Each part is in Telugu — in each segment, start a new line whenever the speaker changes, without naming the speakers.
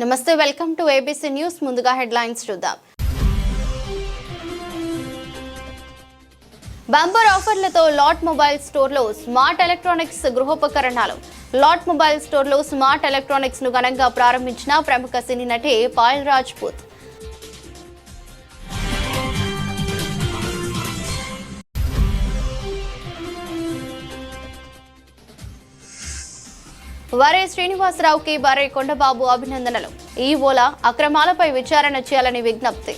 నమస్తే, వెల్కమ్ టు ఏబీసీ న్యూస్. ముందుగా హెడ్లైన్స్ చూద్దాం. బంపర్ ఆఫర్లతో లాట్ మొబైల్ స్టోర్లో స్మార్ట్ ఎలక్ట్రానిక్స్ గృహోపకరణాలు. లాట్ మొబైల్ స్టోర్లో స్మార్ట్ ఎలక్ట్రానిక్స్ ను ఘనంగా ప్రారంభించిన ప్రముఖ సినీ నటి పాయల్ రాజ్పూత్. వరే శ్రీనివాసరావుకి వరే కొండబాబు అభినందనలు. ఈవోల అక్రమాలపై విచారణ చేయాలని విజ్ఞప్తి.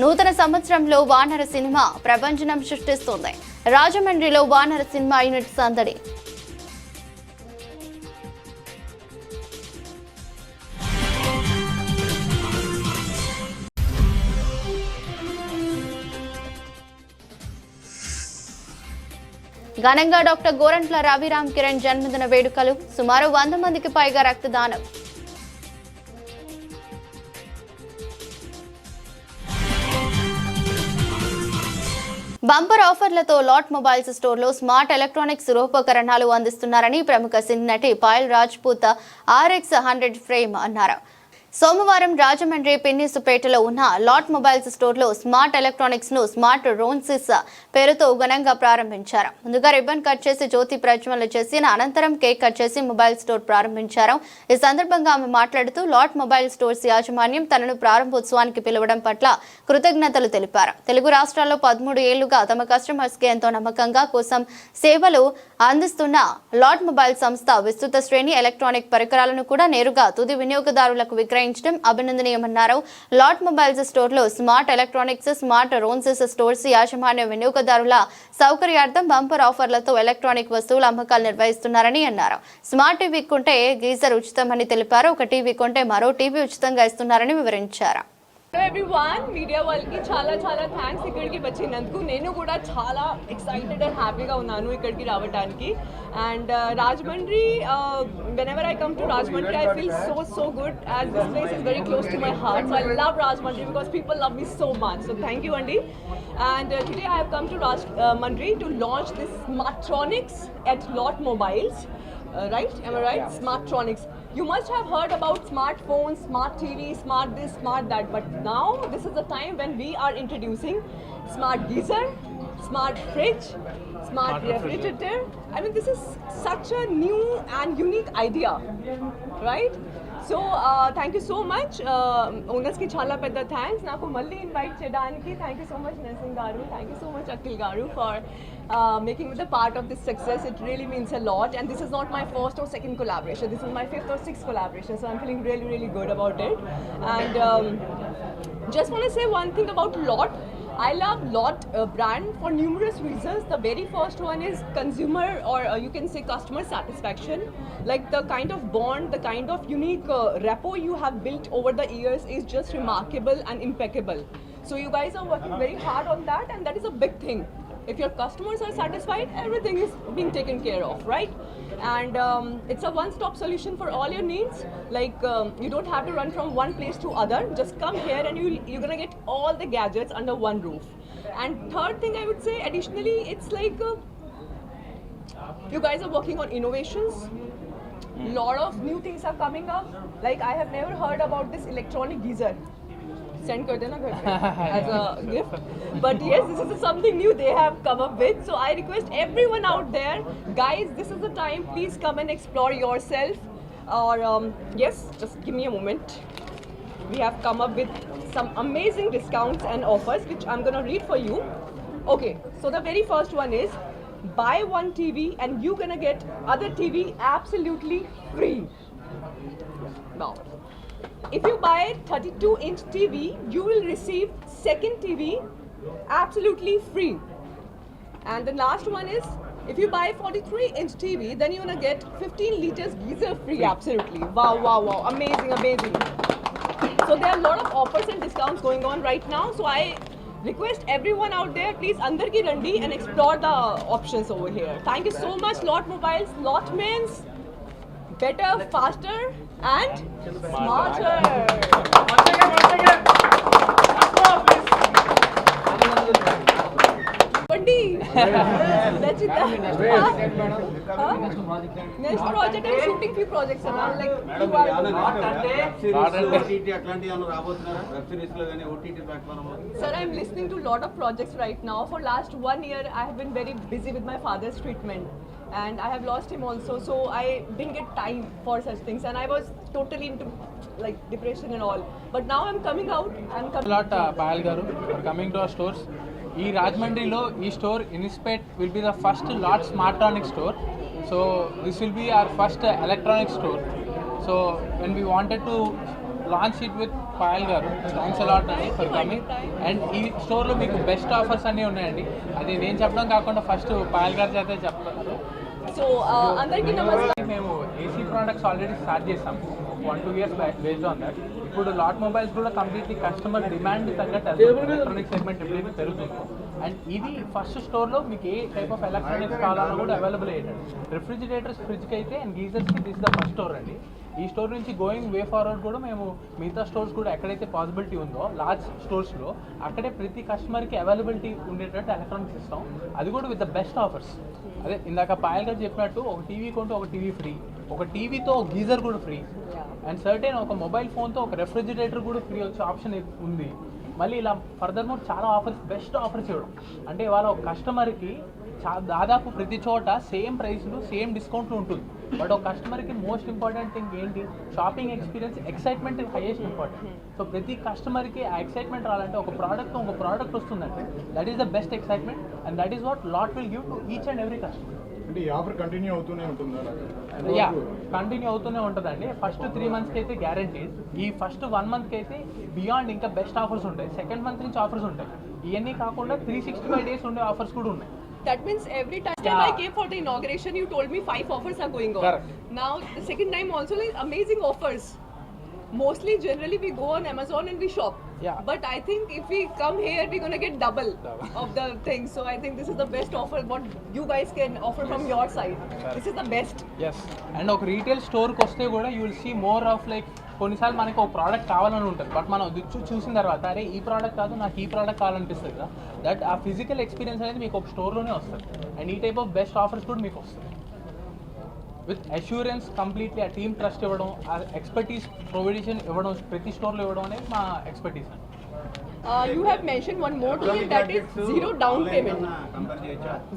నూతన సంవత్సరంలో వానర సినిమా ప్రభంజనం సృష్టిస్తోంది. రాజమండ్రిలో వానర సినిమా యూనిట్ సందడి. ఘనంగా డాక్టర్ గోరంట్ల రవిరామ్ కిరణ్ జన్మదిన వేడుకలు. సుమారు 100 మందికి పైగా రక్తదానం. బంపర్ ఆఫర్లతో లాట్ మొబైల్స్ స్టోర్లో స్మార్ట్ ఎలక్ట్రానిక్స్ గృహోపకరణాలు అందిస్తున్నారని ప్రముఖ సినీ నటి పాయల్ రాజ్పూత్ RX100 ఫ్రేమ్ అన్నారు. సోమవారం రాజమండ్రి పిన్నిసుపేటలో ఉన్న లాట్ మొబైల్స్ స్టోర్లో స్మార్ట్ ఎలక్ట్రానిక్స్ ను స్మార్ట్ రోన్సిస్ పేరుతో ఘనంగా ప్రారంభించారు. ముందుగా రిబ్బన్ కట్ చేసి జ్యోతి ప్రజ్వలన చేసి అనంతరం కేక్ కట్ చేసి మొబైల్ స్టోర్ ప్రారంభించారు. ఈ సందర్భంగా ఆమె మాట్లాడుతూ లాట్ మొబైల్ స్టోర్స్ యాజమాన్యం తనను ప్రారంభోత్సవానికి పిలవడం పట్ల కృతజ్ఞతలు తెలిపారు. తెలుగు రాష్ట్రాల్లో 13 ఏళ్లుగా తమ కస్టమర్స్ కి ఎంతో నమ్మకంగా కోసం సేవలు అందిస్తున్న లాట్ మొబైల్ సంస్థ విస్తృత శ్రేణి ఎలక్ట్రానిక్ పరికరాలను కూడా నేరుగా తుది వినియోగదారులకు విక్రయించడం అభినందనీయమన్నారు. లాట్ మొబైల్స్ స్టోర్లో స్మార్ట్ ఎలక్ట్రానిక్స్, స్మార్ట్ రోన్సిస్ స్టోర్స్ యాజమాన్య వినియోగదారుల సౌకర్యార్థం బంపర్ ఆఫర్లతో ఎలక్ట్రానిక్ వస్తువుల అమ్మకాలు నిర్వహిస్తున్నారని అన్నారు. స్మార్ట్ టీవీ కొంటే గీజర్ ఉచితమని తెలిపారు. ఒక టీవీ కొంటే మరో టీవీ ఉచితంగా ఇస్తున్నారని వివరించారు.
హలో ఎవ్రీవన్, మీడియా వాళ్ళకి చాలా థ్యాంక్స్ ఇక్కడికి వచ్చినందుకు. నేను కూడా చాలా ఎక్సైటెడ్ అండ్ హ్యాపీగా ఉన్నాను ఇక్కడికి రావడానికి. And Rajahmundry, whenever I come to Rajahmundry, I feel so good, as this place is very close to my heart. So I love Rajahmundry because people love me so much. So thank you, Andy. And today I have come to Rajahmundry to launch this Smartronics at Lot Mobiles. Right? Am I right? Smartronics. You must have heard about smartphones, smart TV, smart this, smart that. But now this is the time when we are introducing smart geyser, smart fridge, smart refrigerator. I mean, this is such a new and unique idea, right? So thank you so much. Owners ki chala pedda thanks. Naku malli invite chedaniki. Thank you so much Narsingh garu. Thank you so much Akhil garu for making me the part of this success. It really means a lot. And this is not my first or second collaboration. This is my 5th or 6th collaboration. So I'm feeling really good about it. And just want to say one thing about Lot. I love Lot brand for numerous reasons. The very first one is consumer, or you can say customer satisfaction. Like the kind of bond, the kind of unique rapport you have built over the years is just remarkable and impeccable. So you guys are working very hard on that, and that is a big thing. If your customers are satisfied, everything is being taken care of, right? And it's a one-stop solution for all your needs. Like you don't have to run from one place to other. Just come here and you're gonna get all the gadgets under one roof. And third thing I would say, additionally, it's like you guys are working on innovations. Lot of new things are coming up. Like I have never heard about this electronic geyser. Send kar dena ghar pe as a gift. But yes, this is something new they have come up with. So I request everyone out there, guys, this is the time. Please come and explore yourself. Or yes, just give me a moment. We have come up with some amazing discounts and offers, which I'm gonna read for you. Okay, so the very first one is buy one TV and you're gonna get other TV absolutely free. Now, if you buy 32-inch TV, you will receive second TV absolutely free. And the last one is, if you buy 43-inch TV, then you're gonna get 15 liters geyser free absolutely. Wow, amazing. So there are a lot of offers and discounts going on right now. So I request everyone out there, please andar ki randi and explore the options over here. Thank you so much, Lot Mobiles. Lot means better, faster and smarter.
Once again.
That's it. Next project, I'm shooting few projects around like Sir, I'm listening to a lot of projects right now. For last 1 year, I have been very busy with my father's treatment, and I have lost him also. So I didn't get time for such things, and I was totally into like depression and all. But now I'm coming out.
Payal garu for coming to our stores. ఈ రాజమండ్రిలో ఈ store in spite will be the first lot smartronic store. So this will be our first electronic store. So when we wanted to launch it with Payal గారు, థ్యాంక్స్ అలాట్ అండి ఫర్ కమింగ్. అండ్ ఈ స్టోర్లో మీకు బెస్ట్ ఆఫర్స్ అన్నీ ఉన్నాయండి. అది నేను చెప్పడం కాకుండా ఫస్ట్ పాయల్ గారి చేత చెప్తారు.
సో అందరికీ నమస్కారం.
మేము ఏసీ ప్రోడక్ట్స్ ఆల్రెడీ స్టార్ట్ చేసాం 1-2 years back based on that. ఇప్పుడు లాట్ మొబైల్స్ కూడా కంప్లీట్లీ కస్టమర్ డిమాండ్ తగ్గట్టు ఎలక్ట్రానిక్ సెగ్మెంట్ ఎప్పుడైతే పెరుగుతుందో. అండ్ ఇది ఫస్ట్ స్టోర్లో మీకు ఏ టైప్ ఆఫ్ ఎలక్ట్రానిక్స్ కావాలన్నా కూడా అవైలబుల్ అయ్యాడు. రిఫ్రిజిరేటర్స్, ఫ్రిడ్జ్కి అయితే అండ్ గీజర్స్కి దిస్ ద ఫస్ట్ స్టోర్ అండి. ఈ స్టోర్ నుంచి గోయింగ్ వే ఫార్వర్డ్ కూడా మేము మిగతా స్టోర్స్ కూడా ఎక్కడైతే పాసిబిలిటీ ఉందో లార్జ్ స్టోర్స్లో అక్కడే ప్రతి కస్టమర్కి అవైలబిలిటీ ఉండేటట్టు ఎలక్ట్రానిక్స్ ఇస్తాం. అది కూడా విత్ ద బెస్ట్ ఆఫర్స్. అదే ఇందాక పాయల్ గారు చెప్పినట్టు ఒక టీవీ కొంటే ఒక టీవీ ఫ్రీ, ఒక టీవీతో ఒక గీజర్ కూడా ఫ్రీ, అండ్ సర్టెన్ ఒక మొబైల్ ఫోన్తో ఒక రెఫ్రిజిరేటర్ కూడా ఫ్రీ వచ్చే ఆప్షన్ ఉంది. మళ్ళీ ఇలా ఫర్దర్ మోర్ చాలా ఆఫర్స్, బెస్ట్ ఆఫర్స్ ఇవ్వడం. అంటే ఇవాళ ఒక కస్టమర్కి దాదాపు ప్రతి చోట సేమ్ ప్రైస్లు సేమ్ డిస్కౌంట్లు ఉంటుంది. బట్ ఒక కస్టమర్కి మోస్ట్ ఇంపార్టెంట్ థింగ్ ఏంటి, shopping experience, excitement highest important. So ప్రతి కస్టమర్కి ఆ ఎక్సైట్మెంట్ రావాలంటే ఒక ప్రోడక్ట్ ఇంకో ప్రోడక్ట్ వస్తుందంటే that is the best excitement, and that is what lot will give to each and every customer.
అంటే ఈ ఆఫర్ కంటిన్యూ అవుతూనే ఉంటుందా?
యా, కంటిన్యూ అవుతూనే ఉంటుందండి. ఫస్ట్ 3 monthsకి అయితే గ్యారంటీడ్. ఈ ఫస్ట్ 1 monthకి అయితే బియాండ్ ఇంకా బెస్ట్ ఆఫర్స్ ఉంటాయి. సెకండ్ మంత్ నుంచి ఆఫర్స్ ఉంటాయి. ఇవన్నీ కాకుండా 365 days ఉండే ఆఫర్స్ కూడా ఉన్నాయి.
That means every time I came for the inauguration, you told me 5 offers are going on.
Correct.
Now the second time also like amazing offers. Mostly generally we go on Amazon and we shop.
Yeah.
But I think if we come here, we're gonna get double of the things. So I think this is the best offer what you guys can offer from your side. This is the best.
Yes. And ఒక రీటైల్ స్టోర్కి వస్తే కూడా you will see more of like కొన్నిసార్లు మనకి ఒక ప్రోడక్ట్ కావాలని ఉంటుంది, బట్ మనం చూసిన తర్వాత అరే ఈ ప్రోడక్ట్ కాదు నాకు ఈ ప్రోడక్ట్ కావాలనిపిస్తుంది కదా. దట్ ఆ ఫిజికల్ ఎక్స్పీరియన్స్ అనేది మీకు ఒక స్టోర్లోనే వస్తుంది. అండ్ ఈ టైప్ ఆఫ్ బెస్ట్ ఆఫర్స్ కూడా మీకు వస్తుంది విత్ అష్యూరెన్స్, కంప్లీట్లీ ఆ టీమ్ ట్రస్ట్ ఇవ్వడం, ఆ ఎక్స్పర్టీస్ ప్రొవిజన్ ఇవ్వడం, ప్రతి స్టోర్లో ఇవ్వడం అనేది మా ఎక్స్పర్టీస్ అండి.
You have mentioned one more thing, that is zero down payment.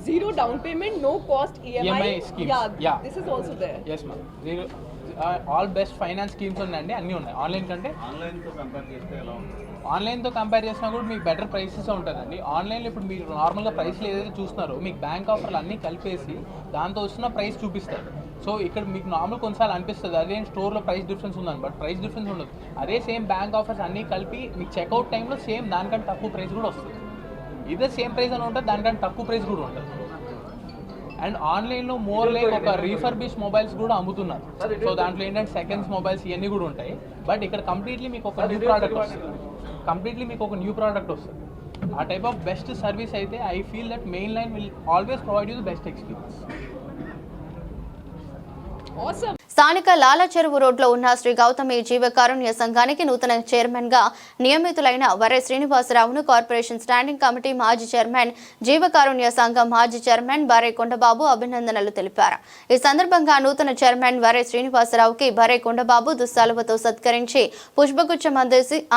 Zero down payment, no cost EMI
schemes.
Yeah, this is also there.
Yes ma'am. Zero all best finance schemes ఉన్నాయండి, అన్నీ ఉన్నాయి. ఆన్లైన్ కంటే ఆన్లైన్తో కంపేర్ చేసినా కూడా మీకు బెటర్ ప్రైసెస్ ఉంటుందండి. ఆన్లైన్లో ఇప్పుడు మీరు నార్మల్గా ప్రైస్లు ఏదైతే చూస్తున్నారో మీకు బ్యాంక్ ఆఫర్లు అన్నీ కలిపేసి దాంతో వస్తున్న ప్రైస్ చూపిస్తారు. సో ఇక్కడ మీకు నార్మల్ కొన్నిసార్లు అనిపిస్తుంది అదే స్టోర్లో ప్రైస్ డిఫరెన్స్ ఉందని, బట్ ప్రైస్ డిఫరెన్స్ ఉండదు. అదే సేమ్ బ్యాంక్ ఆఫర్స్ అన్నీ కలిపి మీకు చెక్అవుట్ టైంలో సేమ్ దానికంటే తక్కువ ప్రైస్ కూడా వస్తుంది. ఇదే సేమ్ ప్రైస్ అని ఉంటుంది, దానికంటే తక్కువ ప్రైస్ కూడా ఉంటుంది. అండ్ ఆన్లైన్లో మోర్ లైక్ ఒక రీఫర్బిష్ మొబైల్స్ కూడా అమ్ముతున్నారు. సో దాంట్లో ఏంటంటే సెకండ్స్ మొబైల్స్ ఇవన్నీ కూడా ఉంటాయి. బట్ ఇక్కడ కంప్లీట్లీ మీకు ఒక న్యూ ప్రోడక్ట్ వస్తుంది. ఆ టైప్ ఆఫ్ బెస్ట్ సర్వీస్ అయితే I feel that main line will always provide you the best experience.
Awesome.
స్థానిక లాల చెరువు రోడ్లో ఉన్న శ్రీ గౌతమి జీవకారుణ్య సంఘానికి నూతన చైర్మన్ గా నియమితులైన వరే శ్రీనివాసరావును కార్పొరేషన్ స్టాండింగ్ కమిటీ మాజీ చైర్మన్, జీవకారుణ్య సంఘం మాజీ చైర్మన్ బరే కొండబాబు అభినందనలు తెలిపారు. ఈ సందర్భంగా నూతన చైర్మన్ వరే శ్రీనివాసరావుకి బరే కొండబాబు దుస్సాలువతో సత్కరించి పుష్పగుచ్చం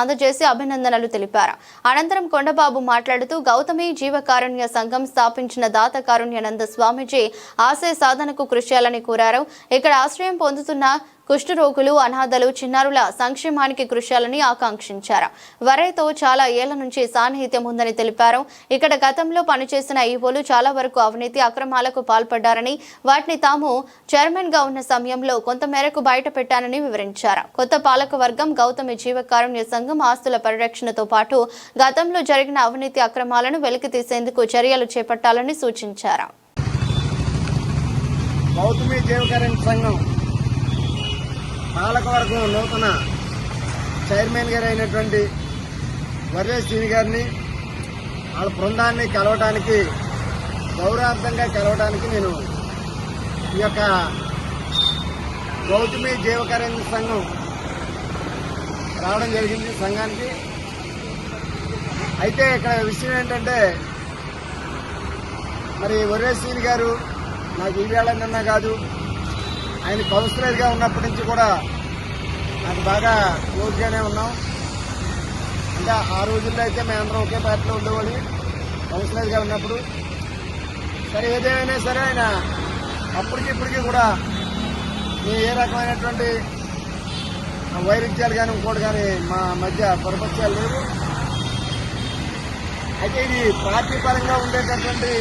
అందజేసి అభినందనలు తెలిపారు. అనంతరం కొండబాబు మాట్లాడుతూ గౌతమి జీవకారుణ్య సంఘం స్థాపించిన దాత కారుణ్యానంద స్వామీజీ ఆశయ సాధనకు కృషి చేయాలని కోరారు. ఇక్కడ ఆశ్రయం పొందుతున్న కుష్ఠరోగులు, అనాథలు, చిన్నారుల సంక్షేమానికి కృషి చేయాలని ఆకాంక్షించారు. వరేతో చాలా ఏళ్ల నుంచి సాన్నిహిత్యం ఉందని తెలిపారు. ఇక్కడ గతంలో పనిచేసిన ఈవోలు చాలా వరకు అవినీతి అక్రమాలకు పాల్పడ్డారని, వాటిని తాము చైర్మన్ గా ఉన్న సమయంలో కొంతమేరకు బయట పెట్టానని వివరించారు. కొత్త పాలక వర్గం గౌతమి జీవకారుణ్య సంఘం ఆస్తుల పరిరక్షణతో పాటు గతంలో జరిగిన అవినీతి అక్రమాలను వెలికి తీసేందుకు చర్యలు చేపట్టాలని సూచించారు.
గౌతమి జీవకారుణ్య సంఘం పాలకవర్గం నూతన చైర్మన్ గారు అయినటువంటి వర్రే శ్రీని గారిని వాళ్ళ బృందాన్ని కలవడానికి, గౌరవార్థంగా కలవడానికి నేను ఈ యొక్క గౌతమి జీవకారుణ్య సంఘం రావడం జరిగింది సంఘానికి. అయితే ఇక్కడ విషయం ఏంటంటే మరి వరేశ్వరి గారు నాకు ఈవేళ నిన్న కాదు, ఆయన కౌన్సిలర్గా ఉన్నప్పటి నుంచి కూడా నాకు బాగా క్లోజ్గానే ఉన్నాం. అంటే ఆ రోజుల్లో అయితే మేమందరం ఒకే పార్టీలో ఉండేవాళ్ళు కౌన్సిలర్గా ఉన్నప్పుడు. సరే ఏదేమైనా సరే ఆయన అప్పటికి ఇప్పటికీ కూడా మేము ఏ రకమైనటువంటి వైరుధ్యాలు కానీ ఇంకోటి కానీ మా మధ్య పొరపక్షాలు లేవు. అయితే ఇది పార్టీ పరంగా ఉండేటటువంటి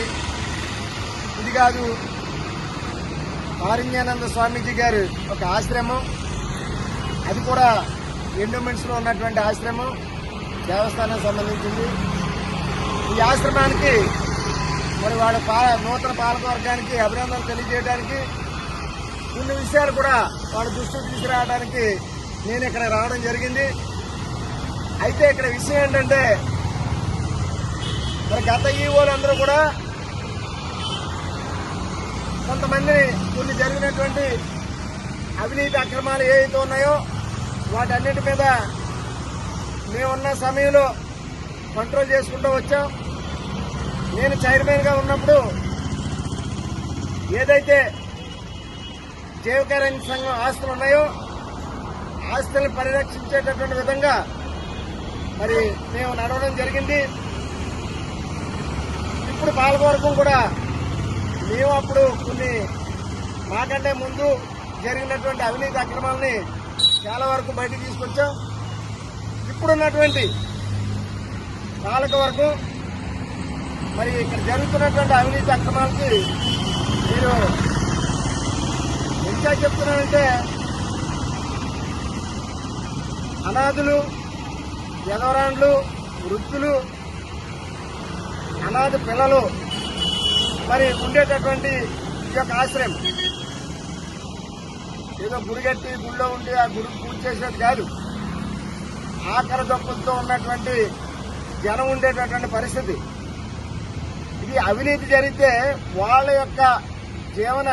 ఇది కాదు. కారుణ్యానంద స్వామీజీ గారు ఒక ఆశ్రమం, అది కూడా ఎండోమెంట్స్లో ఉన్నటువంటి ఆశ్రమం, దేవస్థానానికి సంబంధించింది. ఈ ఆశ్రమానికి మరి వాళ్ళ నూతన పాలకవర్గానికి అభినందనలు తెలియజేయడానికి, కొన్ని విషయాలు కూడా వాళ్ళ దృష్టికి తీసుకురావడానికి నేను ఇక్కడ రావడం జరిగింది. అయితే ఇక్కడ విషయం ఏంటంటే, మరి గత ఈవోలు అందరూ కూడా కొంతమందిని కొన్ని జరిగినటువంటి అవినీతి అక్రమాలు ఏవైతే ఉన్నాయో వాటన్నిటి మీద మేమున్న సమయంలో కంట్రోల్ చేసుకుంటూ వచ్చాం. నేను చైర్మన్గా ఉన్నప్పుడు ఏదైతే జీవకారుణ్య సంఘం ఆస్తులు ఉన్నాయో ఆస్తులను పరిరక్షించేటటువంటి విధంగా మరి మేము నడవడం జరిగింది. ఇప్పుడు పాలకవర్గం కూడా మేము అప్పుడు కొన్ని మాకంటే ముందు జరిగినటువంటి అవినీతి అక్రమాలని చాలా వరకు బయటకు తీసుకొచ్చాం. ఇప్పుడున్నటువంటి పాలకవర్గం మరి ఇక్కడ జరుగుతున్నటువంటి అవినీతి అక్రమాలకి మీరు ఇంకా చెప్తున్నానంటే, అనాథులు, యదవరాండ్లు, వృద్ధులు, అనాథ పిల్లలు మరి ఉండేటటువంటి ఈ యొక్క ఆశ్రయం ఏదో గుడి కట్టి గుడిలో ఉండి ఆ గుడికి పూజ చేసేది కాదు. ఆకర దొప్పులతో ఉన్నటువంటి జనం ఉండేటటువంటి పరిస్థితి. ఇది అవినీతి జరిగితే వాళ్ళ యొక్క జీవన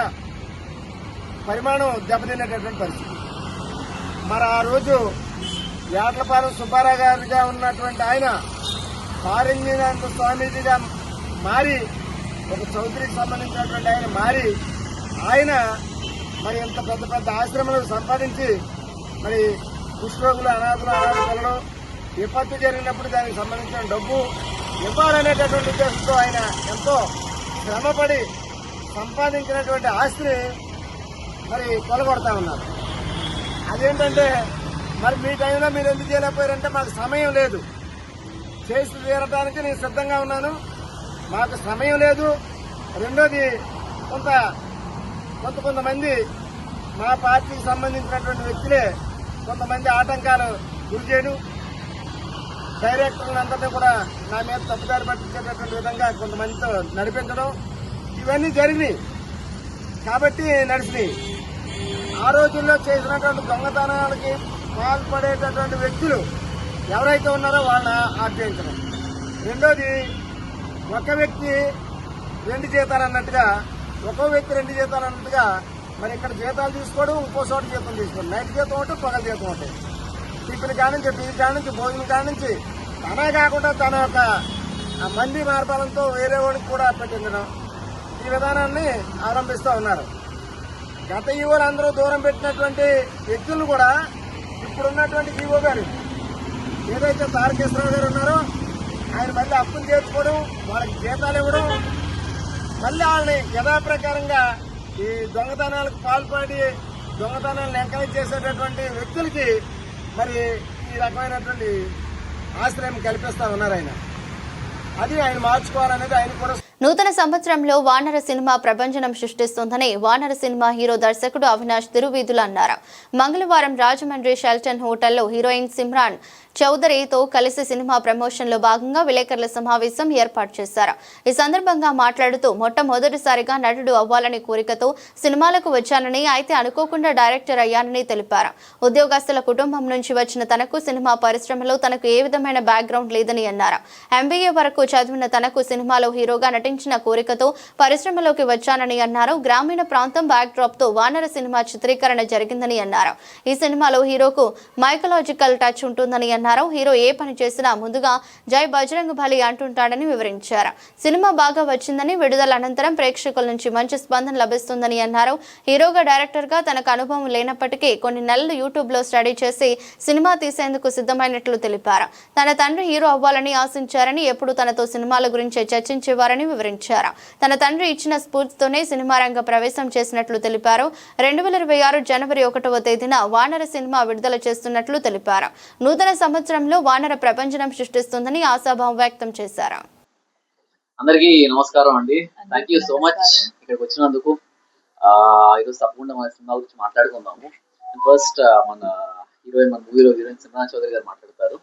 పరిమాణం దెబ్బతినేటటువంటి పరిస్థితి. మరి ఆ రోజు యాట్లపాలెం సుబ్బారావు గారిగా ఉన్నటువంటి ఆయన కారుణ్యానంద స్వామీజీగా మారి, ఒక చౌదరికి సంబంధించినటువంటి ఆయన మారి, ఆయన మరి ఇంత పెద్ద పెద్ద ఆశ్రమాలు సంపాదించి మరి కుష్ఠరోగులు, అనాథులు, అనాథ పిల్లలు విపత్తు జరిగినప్పుడు దానికి సంబంధించిన డబ్బు ఇవ్వాలనేటటువంటి ఉద్దేశంతో ఆయన ఎంతో శ్రమపడి సంపాదించినటువంటి ఆస్తిని మరి కొలగొడతా ఉన్నారు. అదేంటంటే, మరి మీ టైంలో మీరు ఎందుకు చేయలేకపోయారంటే, మాకు సమయం లేదు, చేసి తీరడానికి నేను సిద్ధంగా ఉన్నాను, మాకు సమయం లేదు. రెండోది, కొంతమంది మా పార్టీకి సంబంధించినటువంటి వ్యక్తులే కొంతమంది ఆటంకాలు గురి చేయడం, డైరెక్టర్లందరినీ కూడా నా మీద తప్పుదారి పట్టించేటటువంటి విధంగా కొంతమందితో నడిపించడం, ఇవన్నీ జరిగినాయి కాబట్టి నడిచినాయి. ఆ రోజుల్లో చేసినటువంటి దొంగతనాలకి పాల్పడేటటువంటి వ్యక్తులు ఎవరైతే ఉన్నారో వాళ్ళని ఆశ్రయించడం. రెండోది, ఒక వ్యక్తి రెండు జీతాలన్నట్టుగా, ఒక్కో వ్యక్తి రెండు జీతాలన్నట్టుగా మరి ఇక్కడ జీతాలు తీసుకోవడం, ఇంకో చోట జీతం తీసుకోవడం, నైట్ జీతం ఒకటి, పగల జీతం ఒకటి, టిఫిన్ కానించి, టీ కానించి, భోజనం కానించి, తనే కాకుండా తన యొక్క మంది మార్పాలతో వేరే వాడికి కూడా పెట్టించడం, ఈ విధానాన్ని ఆరంభిస్తూ ఉన్నారు. గత ఈవోలు అందరూ దూరం పెట్టినటువంటి వ్యక్తులను కూడా ఇప్పుడున్నటువంటి ఈవో గారు ఏదైతే తారకేశ్వరరావు గారు ఉన్నారో ఆయన మళ్ళీ అప్పులు చేర్చుకోవడం, వాళ్ళకి జీతాలు ఇవ్వడం, మళ్ళీ వాళ్ళని యథాప్రకారంగా ఈ దొంగతనాలకు పాల్పడి దొంగతనాలను ఎంకరేజ్ చేసేటటువంటి వ్యక్తులకి మరి ఈ రకమైనటువంటి ఆశ్రయం కల్పిస్తా ఉన్నారు ఆయన. అది ఆయన మార్చుకోవాలనేది ఆయన కూడా.
నూతన సంవత్సరంలో వానర సినిమా ప్రభంజనం సృష్టిస్తోందని వానర సినిమా హీరో దర్శకుడు అవినాష్ తిరువీధులు అన్నారు. మంగళవారం రాజమండ్రి షెల్టన్ హోటల్లో హీరోయిన్ సిమ్రాన్ చౌదరితో కలిసి సినిమా ప్రమోషన్ లో భాగంగా విలేకరుల సమావేశం ఏర్పాటు చేశారు. ఈ సందర్భంగా మాట్లాడుతూ మొట్టమొదటిసారిగా నటుడు అవ్వాలనే కోరికతో సినిమాలకు వచ్చానని, అయితే అనుకోకుండా డైరెక్టర్ అయ్యానని తెలిపారు. ఉద్యోగస్తుల కుటుంబం నుంచి వచ్చిన తనకు సినిమా పరిశ్రమలో తనకు ఏ విధమైన బ్యాక్గ్రౌండ్ లేదని అన్నారు. MBA వరకు చదివిన తనకు సినిమాలో హీరోగా నటించిన కోరికతో పరిశ్రమలోకి వచ్చానని అన్నారు. గ్రామీణ ప్రాంతం బ్యాక్ డ్రాప్ తో వానర సినిమా చిత్రీకరణ జరిగిందని అన్నారు. ఈ సినిమాలో హీరోకు మైకలాజికల్ టచ్ ఉంటుందని అన్నారు. హీరో ఏ పని చేసినా ముందుగా జై బజరంగ్ బలి అంటుంటాడని వివరించారు. సినిమా బాగా వచ్చిందని, విడుదల అనంతరం ప్రేక్షకుల నుంచి మంచి స్పందన లభిస్తుందని అన్నారు. హీరోగా డైరెక్టర్ గా తనకు అనుభవం లేనప్పటికీ కొన్ని నెలలు యూట్యూబ్ లో స్టడీ చేసి సినిమా తీసేందుకు సిద్ధమైనట్లు తెలిపారు. తన తండ్రి హీరో అవ్వాలని ఆశించారని, ఎప్పుడు తనతో సినిమాల గురించి చర్చించేవారని వివరించారు. తన తండ్రి ఇచ్చిన స్ఫూర్తితోనే సినిమా రంగ ప్రవేశం చేసినట్లు తెలిపారు. 2026 జనవరి 1వ తేదీన వానర సినిమా విడుదల చేస్తున్నట్లు తెలిపారు. నూతన సంవత్సరంలో వానర ప్రపంచం సృష్టిస్తుందని ఆశాభావం వ్యక్తం చేశారు.
అందరికీ నమస్కారం అండి. థ్యాంక్ యూ సో మచ్ ఇక్కడికి వచ్చినందుకు. ఈరోజు తప్పకుండా మన సినిమా గురించి మాట్లాడుకుందాము. ఫస్ట్ మన హీరోయిన్, మన మూవీలో హీరోయిన్ సింహనా చౌదరి గారు మాట్లాడతారు.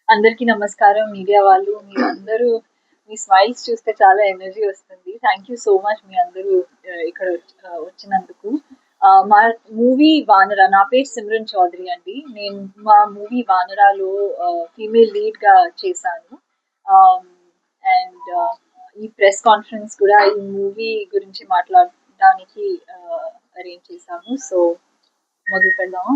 అందరికీ నమస్కారం. మీడియా వాళ్ళు, మీరందరూ మీ స్మైల్స్ చూస్తే చాలా ఎనర్జీ వస్తుంది. థ్యాంక్ యూ సో మచ్ మీ అందరూ ఇక్కడ వచ్చినందుకు. మా మూవీ వానర, నా పేరు సిమ్రన్ చౌదరి అండి. నేను మా మూవీ వానరాలో ఫీమేల్ లీడ్ గా చేశాను. అండ్ ఈ ప్రెస్ కాన్ఫరెన్స్ కూడా ఈ మూవీ గురించి మాట్లాడడానికి అరేంజ్ చేశాము. సో మొదలు పెడదామా?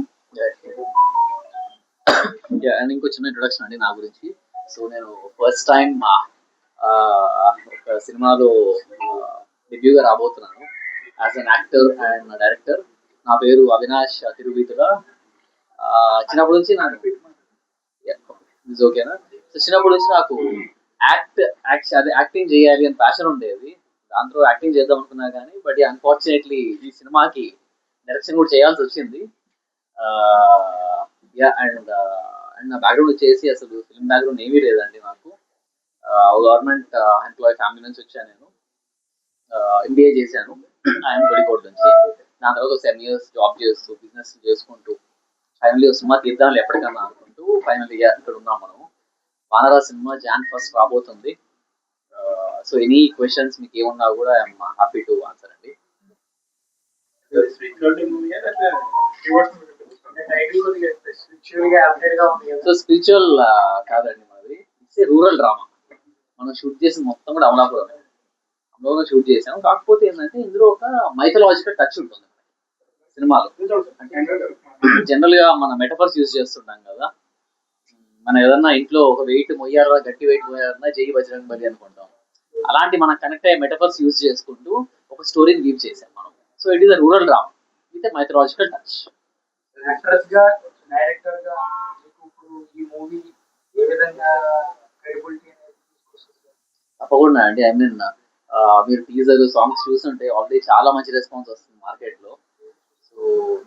అండ్ ఇంకో చిన్న ఇంట్రొడక్షన్ అండి నా గురించి. సో నేను ఫస్ట్ టైం ఒక సినిమాలో డెబ్యూగా రాబోతున్నాను as an actor and director. నా పేరు అవినాష్ తిరువీతుల. చిన్నప్పటి నుంచి నాకు ఓకేనా. సో చిన్నప్పటి నుంచి నాకు యాక్టింగ్ చేయాలి అని ప్యాషన్ ఉండేది. దాంట్లో యాక్టింగ్ చేద్దాం అనుకున్నా కానీ బట్ అన్ఫార్చునేట్లీ ఈ సినిమాకి డైరెక్షన్ కూడా చేయాల్సి వచ్చింది. అండ్ నా బ్యాక్గ్రౌండ్ వచ్చేసి అసలు ఫిల్మ్ బ్యాక్గ్రౌండ్ ఏమీ లేదండి నాకు. గవర్నమెంట్ ఎంప్లాయీ ఫ్యామిలీ నుంచి వచ్చాను. నేను ఎంబీఏ చేశాను ఐఎమ్ కోడికోట్ నుంచి. దాని తర్వాత 7 years జాబ్ చేస్తూ బిజినెస్ చేసుకుంటూ ఫైనల్లీ సినిమా తీద్దాం ఎప్పటికన్నా అనుకుంటూ ఫైనల్లీ ఇక్కడ ఉన్నాం మనము. వానర సినిమా Jan 1st రాబోతుంది. సో ఎనీ క్వశ్చన్స్ మీకు ఏమున్నా కూడా ఐఎమ్ హ్యాపీ టు ఆన్సర్ అండి. సో స్పిరిచువల్ కాదండి, మనది ఇట్స్ రూరల్ డ్రామా. మనం షూట్ చేసిన మొత్తం కూడా అమలాపురం షూట్ చేసాం. కాకపోతే ఏంటంటే ఇందులో ఒక మైథలాజికల్ టచ్ ఉంటుంది సినిమాలో. జనరల్ గా మన మెటఫర్స్ యూజ్ చేస్తుంటాం కదా. మనం ఏదన్నా ఇంట్లో ఒక వెయిట్ మొయ్యాలన్నా, గట్టి వెయిట్ మొయ్యాలన్నా జై బజరంగ్ బలి అనుకుంటాం. అలాంటి మనం కనెక్ట్ అయ్యే మెటఫర్స్ యూజ్ చేసుకుంటూ ఒక స్టోరీని లీవ్ చేసాం మనం. So it is a rural drama with mythological touch.
Actress గా, డైరెక్టర్ గా ఇప్పుడు ఈ మూవీ ఏ విధంగా క్రెడిబిలిటీ అనేది తీసుకొస్తుంది?
తప్పకుండా అండి. ఐ మీన్ మీరు టీజర్ సాంగ్స్ చూస్తుంటే ఆల్రెడీ చాలా మంచి రెస్పాన్స్ వస్తుంది మార్కెట్ లో. సో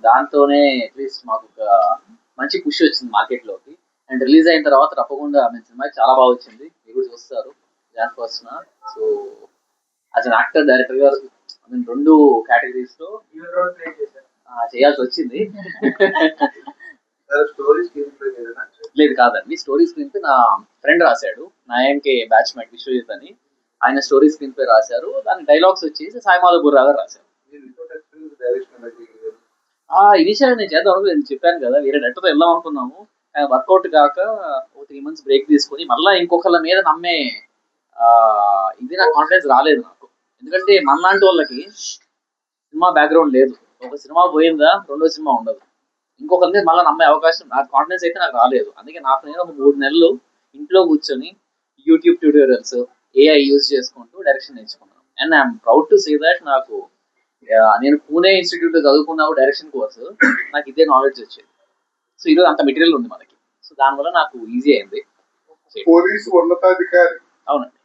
దాంతోనే అట్లీస్ట్ మాకు ఒక మంచి పుష్ వచ్చింది మార్కెట్ లోకి. అండ్ రిలీజ్ అయిన తర్వాత తప్పకుండా సినిమా చాలా బాగా వచ్చింది. మీరు కూడా చూస్తారు Jan 1st. So as an actor, director గారు ఐ మీన్ 2 కేటగిరీస్ లో చేయాల్సి వచ్చింది. లేదు కాదండి, స్టోరీ స్క్రీన్ పే నా ఫ్రెండ్ రాశాడు. నా ఎంకే బ్యాచ్మేట్ విశ్వజిత్ అని. ఆయన స్టోరీ స్క్రీన్ పే రాశారు. దాని డైలాగ్స్ వచ్చేసి సాయిమాధవ్ బుర్రా గారు రాశారు. ఇనిషియల్ నేను చేద్దాం అనుకుని చెప్పాను కదా, వేరే డైరెక్టర్తో వెళ్దాం అనుకున్నాము. వర్కౌట్ కాక 3 months బ్రేక్ తీసుకొని మళ్ళీ ఇంకొకళ్ళ మీద నమ్మే ఇది నాకు కాన్ఫిడెన్స్ రాలేదు నాకు. ఎందుకంటే మనలాంటి వాళ్ళకి సినిమా బ్యాక్గ్రౌండ్ లేదు. ఒక సినిమా పోయిందా 2వ సినిమా ఉండదు. ఇంకొకరి మీద మళ్ళీ నమ్మే అవకాశం, నాకు కాన్ఫిడెన్స్ అయితే నాకు రాలేదు. అందుకే నాకు నేను ఒక 3 నెలలు ఇంట్లో కూర్చొని యూట్యూబ్ ట్యూటోరియల్స్, AI యూజ్ చేసుకుంటూ డైరెక్షన్ నేర్చుకున్నాను. And I'm proud to say that నాకు నేను పూణే ఇన్స్టిట్యూట్ చదువుకున్నా డైరెక్షన్ కోర్సు, నాకు ఇదే నాలెడ్జ్ వచ్చేది. సో ఈరోజు అంత మెటీరియల్ ఉంది మనకి. సో దానివల్ల నాకు ఈజీ అయింది.
పోలీసు ఉన్నతాధికారి
అవునండి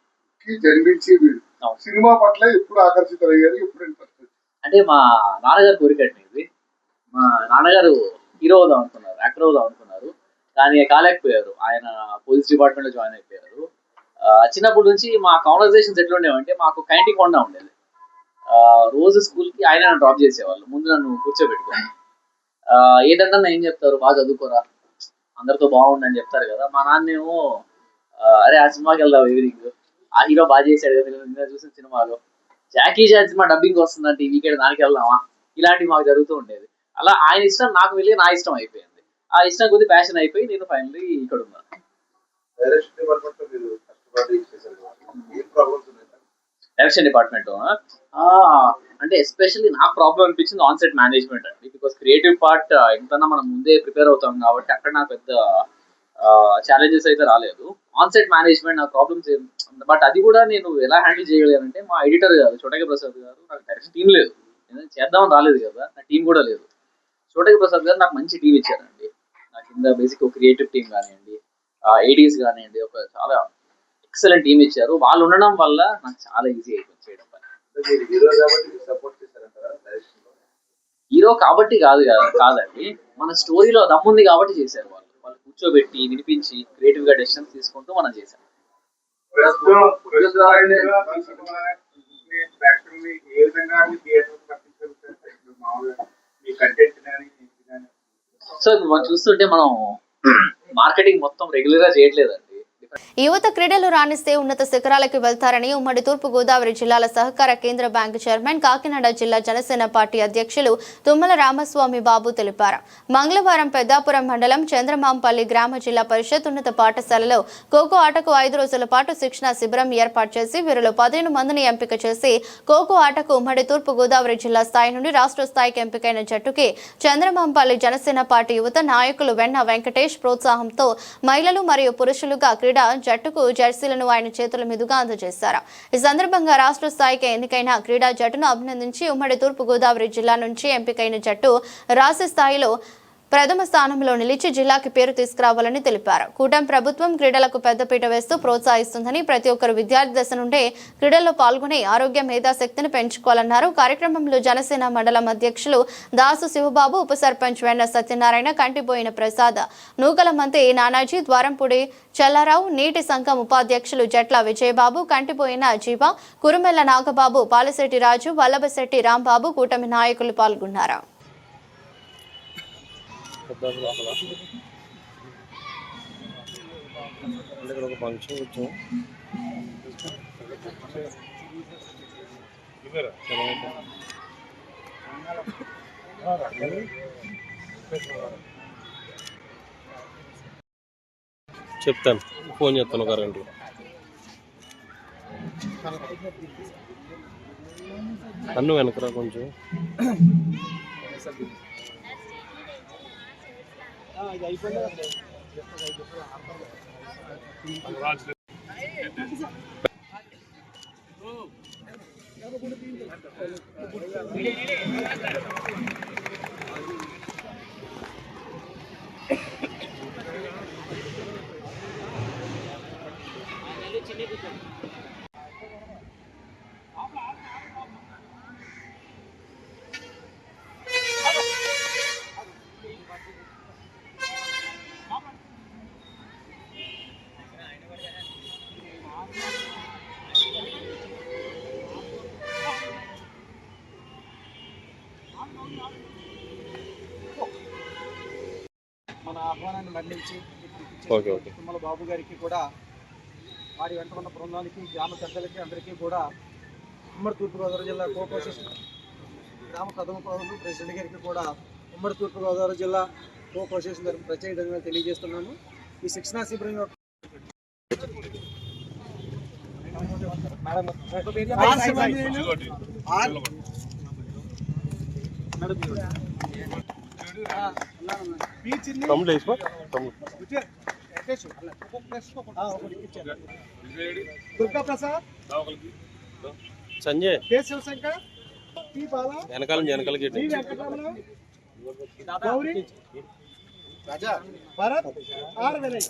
జన్మించి సినిమా పట్ల ఎప్పుడు ఆకర్షితులయ్యారు, ఎప్పుడు ఇంట్రెస్ట్?
అంటే మా నాన్నగారు కోరికట్టింది ఇది. మా నాన్నగారు హీరో అవుదాం అనుకున్నారు, యాక్టర్ అవుదాం అనుకున్నారు, కానీ కాలేకపోయారు. ఆయన పోలీస్ డిపార్ట్మెంట్ లో జాయిన్ అయిపోయారు. చిన్నప్పటి నుంచి మా కాన్వర్జేషన్స్ ఎట్లా ఉండేవంటే, మాకు కైంటి కొండ ఉండేది. రోజు స్కూల్కి ఆయన నన్ను డ్రాప్ చేసేవాళ్ళు, ముందు నన్ను కూర్చోబెట్టుకొని. ఏదంటే ఏం చెప్తారు, బాగా చదువుకోరా, అందరితో బాగుండని చెప్తారు కదా. మా నాన్నేమో అరే ఆ సినిమాకి వెళ్దాం ఈవినింగ్, ఆ హీరో బాగా చేశాడు కదా నిన్న చూసిన సినిమాలో, జాకీ చాన్ సినిమా డబ్బింగ్ వస్తుందంటే ఈ వీకెండ్ దానికి వెళ్దామా, ఇలాంటివి మాకు జరుగుతూ ఉండేది. అలా ఆయన ఇష్టం నాకు వెళ్ళి నా ఇష్టం అయిపోయింది. ఆ ఇష్టం కొద్ది ప్యాషన్ అయిపోయి నేను ఫైనల్లీ ఇక్కడ ఉన్నాను. డైరెక్షన్ డిపార్ట్మెంట్ అంటే ఎస్పెషల్లీ నాకు ప్రాబ్లం అనిపించింది ఆన్ సెట్ మేనేజ్మెంట్ అండి. బికాస్ క్రియేటివ్ పార్ట్ ఎంతన్నా మనం ముందే ప్రిపేర్ అవుతాం కాబట్టి అక్కడ నాకు పెద్ద ఛాలెంజెస్ అయితే రాలేదు. ఆన్ సెట్ మేనేజ్మెంట్ నాకు ప్రాబ్లమ్స్ బట్ అది కూడా నేను ఎలా హ్యాండిల్ చేయగలిగానంటే మా ఎడిటర్ గారు చోటకి ప్రసాద్ గారు, నాకు డైరెక్షన్ టీం లేదు, చేద్దామని రాలేదు కదా, నా టీం కూడా లేదు. చోటకి ప్రసాద్ గారు నాకు మంచి టీం ఇచ్చారండి. నా కింద బేసిక్ క్రియేటివ్ టీం కానివ్వండి, ఏడీస్ కానివ్వండి, ఒక చాలా ఎక్సలెంట్ టీం ఇచ్చారు. వాళ్ళు ఉండడం వల్ల నాకు చాలా ఈజీ అయిపోయింది చేయడం పని. హీరో కాబట్టి కాదండి, మన స్టోరీలో దమ్ముంది కాబట్టి చేశారు. వాళ్ళు కూర్చోబెట్టి వినిపించి క్రియేటివ్ గా డెసిషన్స్ తీసుకుంటూ మనం చేశాం. సో ఇప్పుడు మనం చూస్తుంటే మనం మార్కెటింగ్ మొత్తం రెగ్యులర్ గా చేయట్లేదండి.
యువత క్రీడలు రాణిస్తే ఉన్నత శిఖరాలకు వెళ్తారని ఉమ్మడి తూర్పు గోదావరి జిల్లాల సహకార కేంద్ర బ్యాంకు చైర్మన్, కాకినాడ జిల్లా జనసేన పార్టీ అధ్యక్షులు తుమ్మల రామస్వామి బాబు తెలిపారు. మంగళవారం పెద్దాపురం మండలం చంద్రమాంపల్లి గ్రామ జిల్లా పరిషత్ ఉన్నత పాఠశాలలో ఖోఖో ఆటకు 5 రోజుల పాటు శిక్షణా శిబిరం ఏర్పాటు చేసి వీరిలో 15 మందిని ఎంపిక చేసి ఖోఖో ఆటకు ఉమ్మడి తూర్పు గోదావరి జిల్లా స్థాయి నుండి రాష్ట్ర స్థాయికి ఎంపికైన జట్టుకి చంద్రమాంపల్లి జనసేన పార్టీ యువత నాయకులు వెన్న వెంకటేష్ ప్రోత్సాహంతో మహిళలు మరియు పురుషులుగా క్రీడా జట్టుకు జెర్సీలను ఆయన చేతుల మీదుగా అందజేశారు. ఈ సందర్భంగా రాష్ట్ర స్థాయికి ఎన్నికైన క్రీడా జట్టును అభినందించి ఉమ్మడి తూర్పు గోదావరి జిల్లా నుంచి ఎంపికైన జట్టు రాష్ట్ర స్థాయిలో ప్రథమ స్థానంలో నిలిచి జిల్లాకి పేరు తీసుకురావాలని తెలిపారు. కూటమి ప్రభుత్వం క్రీడలకు పెద్దపీట వేస్తూ ప్రోత్సహిస్తుందని, ప్రతి ఒక్కరు విద్యార్థి దశ నుండే క్రీడల్లో పాల్గొని ఆరోగ్య మేధాశక్తిని పెంచుకోవాలన్నారు. కార్యక్రమంలో జనసేన మండలం అధ్యక్షులు దాసు శివబాబు, ఉప సర్పంచ్ వెన్న సత్యనారాయణ, కంటిపోయిన ప్రసాద్, నూకల మంత్రి నానాజీ, ద్వారంపూడి చల్లారావు, నీటి సంఘం ఉపాధ్యక్షులు జట్ల విజయబాబు, కంటిపోయిన జీవ, కురుమెల్ల నాగబాబు, పాలిశెట్టి రాజు, వల్లభశెట్టి రాంబాబు, కూటమి నాయకులు పాల్గొన్నారు.
చెప్తాను, ఫోన్ చేస్తాను ఒక గంటలో. అన్ను వెనకరా కొంచెం.
మన ఆహ్వానాన్ని మన్నించి
ఓకే.
తుమ్మల బాబు గారికి కూడా, వారి వెంట ఉన్న బృందానికి, గ్రామ పెద్దలకి అందరికీ కూడా ఉమ్మడి తూర్పుగోదావరి జిల్లా ఖోఖో గ్రామ ప్రథమ పౌరులు ప్రెసిడెంట్ గారికి కూడా ఉమ్మడి తూర్పుగోదావరి జిల్లా ఖోఖో అసోసియేషన్ తరఫున ప్రత్యేక ధన్యవాదాలు తెలియజేస్తున్నాము. ఈ శిక్షణా శిబిరం దుర్గా ప్రసాద్,
సంజయ్,
కె శివశంకర్, పి బాల,
వెనకాలకి
గౌరీ, భరత్, ఆర్ వినయ్.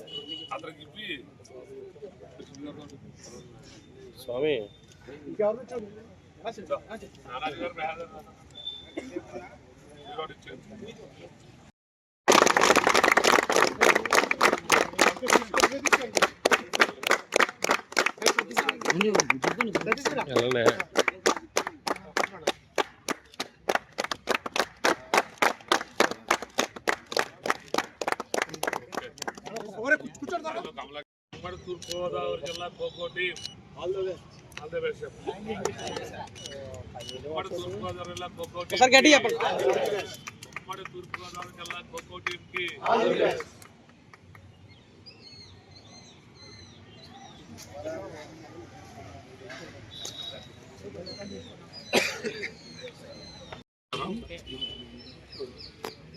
స్వామి
ఇంకెవరు చూడండి.
ఉమ్మడి తూర్పుగోదావరి జిల్లా kho kho team all the best. ఉమ్మడి తూర్పుగోదావరి జిల్లా ఖోఖో టీం, ఉమ్మడి తూర్పుగోదావరి జిల్లా ఖోఖో టీం కి ఆల్ ది బెస్ట్.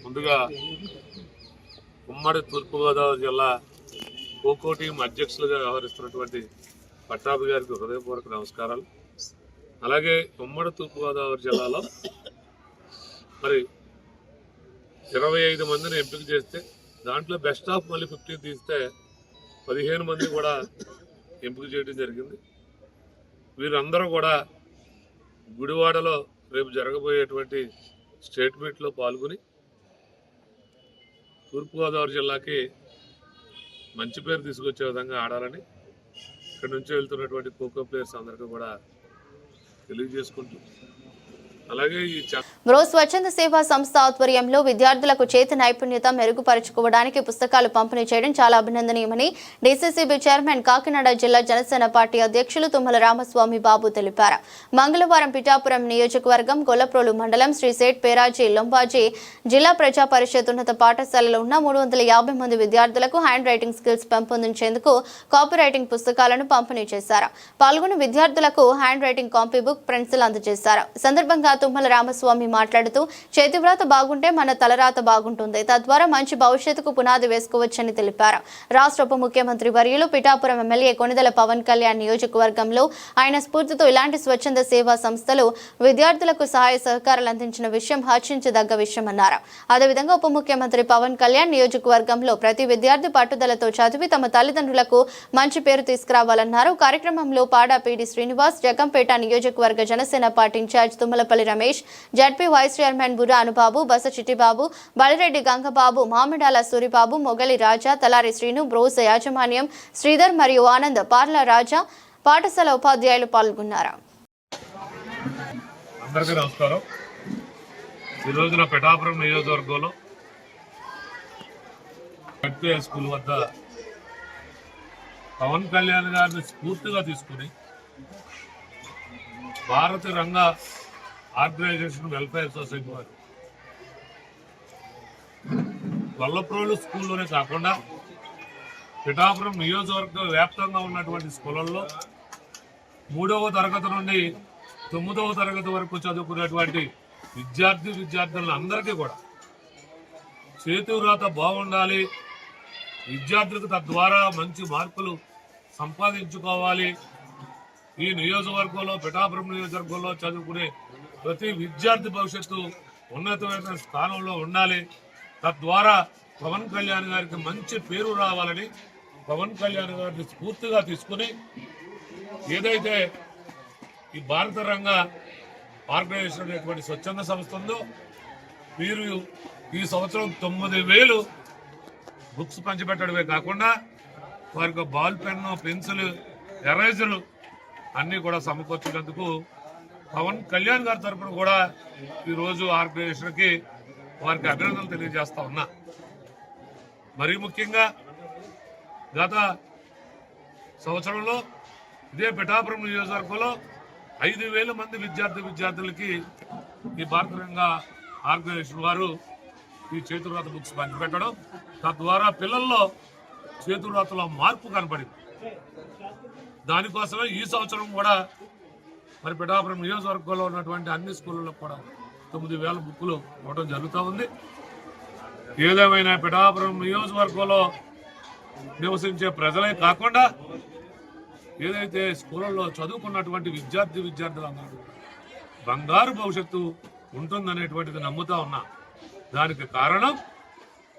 ముందుగా ఉమ్మడి తూర్పుగోదావరి జిల్లా ఖోఖో టీం అధ్యక్షులుగా వ్యవహరిస్తున్నటువంటి పట్టాభి గారికి హృదయపూర్వక నమస్కారాలు. అలాగే ఉమ్మడి తూర్పుగోదావరి జిల్లాలో మరి 25 మందిని ఎంపిక చేస్తే దాంట్లో బెస్ట్ ఆఫ్ మళ్ళీ 15 తీస్తే 15 మంది కూడా ఎంపిక చేయడం జరిగింది. వీరందరూ కూడా గుడివాడలో రేపు జరగబోయేటువంటి స్టేట్ మీట్లో పాల్గొని తూర్పుగోదావరి జిల్లాకి మంచి పేరు తీసుకొచ్చే విధంగా ఆడాలని ఇక్కడి నుంచి వెళ్తున్నటువంటి ఖోఖో ప్లేయర్స్ అందరికీ కూడా తెలియజేసుకుంటూ, అలాగే ఈ
బ్రో స్వచ్ఛంద సేవా సంస్థ ఆధ్వర్యంలో విద్యార్థులకు చేతి నైపుణ్యత మెరుగుపరుచుకోవడానికి పుస్తకాలు పంపిణీ చేయడం చాలా అభినందనీయమని డీసీసీబీ చైర్మన్ కాకినాడ జిల్లా జనసేన పార్టీ అధ్యక్షులు తుమ్మల రామస్వామి బాబు తెలిపారు. మంగళవారం పిఠాపురం నియోజకవర్గం గొల్లప్రోలు మండలం శ్రీ సేట్ పేరాజీ లొంబాజీ జిల్లా ప్రజా పరిషత్ ఉన్నత పాఠశాలలో ఉన్న 350 మంది విద్యార్థులకు హ్యాండ్ రైటింగ్ స్కిల్స్ పెంపొందించేందుకు కాపీ రైటింగ్ పుస్తకాలను పంపిణీ చేశారు. పాల్గొన్న విద్యార్థులకు hand writing copy book pencil అందజేశారు. సందర్భంగా తుమ్మల రామస్వామి మాట్లాడుతూ చేతివ్రాత బాగుంటే మన తలరాత బాగుంటుంది, తద్వారా మంచి భవిష్యత్తుకు పునాది వేసుకోవచ్చని తెలిపారు. రాష్ట్ర ఉప ముఖ్యమంత్రి వర్యులు పిఠాపురం ఎమ్మెల్యే కొనిదెల పవన్ కళ్యాణ్ నియోజకవర్గంలో ఆయన స్ఫూర్తితో ఇలాంటి స్వచ్ఛంద సేవా సంస్థలు విద్యార్థులకు సహాయ సహకారాలు అందించిన విషయం హర్షించదగ్గ విషయమన్నారు. అదేవిధంగా ఉప ముఖ్యమంత్రి పవన్ కళ్యాణ్ నియోజకవర్గంలో ప్రతి విద్యార్థి పట్టుదలతో చదివి తమ తల్లిదండ్రులకు మంచి పేరు తీసుకురావాలన్నారు. కార్యక్రమంలో పాడా పీడి శ్రీనివాస్, జగంపేట నియోజకవర్గ Janasena party incharge Tummalapalli Ramesh, ZP vice chairman Burra Anubabu, Basa Chittibabu, Balireddy Gangababu, Mamidala Suribabu, మొగలి రాజా, తలారి శ్రీను, బ్రోస్ యాజమాన్యం శ్రీధర్ మరియు ఆనంద్, పార్ల రాజా, పాఠశాల ఉపాధ్యాయులు పాల్గొన్నారు.
అందరికీ నమస్కారం. ఈ రోజున పిఠాపురం నియోజకవర్గంలో స్కూల్ వద్ద పవన్ కళ్యాణ్ గారిని స్ఫూర్తిగా తీసుకుని భారత రంగ ఆర్గనైజేషన్ వెల్ఫేర్ సొసైటీ వారు గొల్లప్రోలు స్కూల్లోనే కాకుండా పిఠాపురం నియోజకవర్గ వ్యాప్తంగా ఉన్నటువంటి స్కూళ్ళల్లో 3వ తరగతి నుండి 9వ తరగతి వరకు చదువుకునేటువంటి విద్యార్థులను అందరికీ కూడా చేతివ్రాత బాగుండాలి, విద్యార్థులకు తద్వారా మంచి మార్కులు సంపాదించుకోవాలి, ఈ నియోజకవర్గంలో పిఠాపురం నియోజకవర్గంలో చదువుకునే ప్రతి విద్యార్థి భవిష్యత్తు ఉన్నతమైన స్థానంలో ఉండాలి, తద్వారా పవన్ కళ్యాణ్ గారికి మంచి పేరు రావాలని పవన్ కళ్యాణ్ గారిని స్ఫూర్తిగా తీసుకుని ఏదైతే ఈ భారత రంగ ఆర్గనైజేషన్ అనేటువంటి స్వచ్ఛంద సంస్థ ఉందో వీరు ఈ సంవత్సరం 9,000 బుక్స్ పంచిపెట్టడమే కాకుండా వారికి బాల్ పెన్ను, పెన్సిల్, ఎరేజర్లు అన్నీ కూడా సమకూర్చినందుకు పవన్ కళ్యాణ్ గారి తరఫున కూడా ఈరోజు ఆర్గనైజేషన్కి వారికి అభినందనలు తెలియజేస్తా ఉన్నా. మరీ ముఖ్యంగా గత సంవత్సరంలో ఇదే పిఠాపురం నియోజకవర్గంలో 5,000 మంది విద్యార్థులకి ఈ భారత రంగ ఆర్గనైజేషన్ వారు ఈ చేతురాత బుక్స్ పంచిపెట్టడం, తద్వారా పిల్లల్లో చేతురాతలో మార్పు కనపడింది. దానికోసమే ఈ సంవత్సరం కూడా మరి పిఠాపురం నియోజకవర్గంలో ఉన్నటువంటి అన్ని స్కూళ్ళలో కూడా 9,000 బుక్కులు ఇవ్వడం జరుగుతూ ఉంది. ఏదేమైనా పిఠాపురం నియోజకవర్గంలో నివసించే ప్రజలే కాకుండా ఏదైతే స్కూళ్ళల్లో చదువుకున్నటువంటి విద్యార్థులందరూ బంగారు భవిష్యత్తు ఉంటుందనేటువంటిది నమ్ముతా ఉన్నా. దానికి కారణం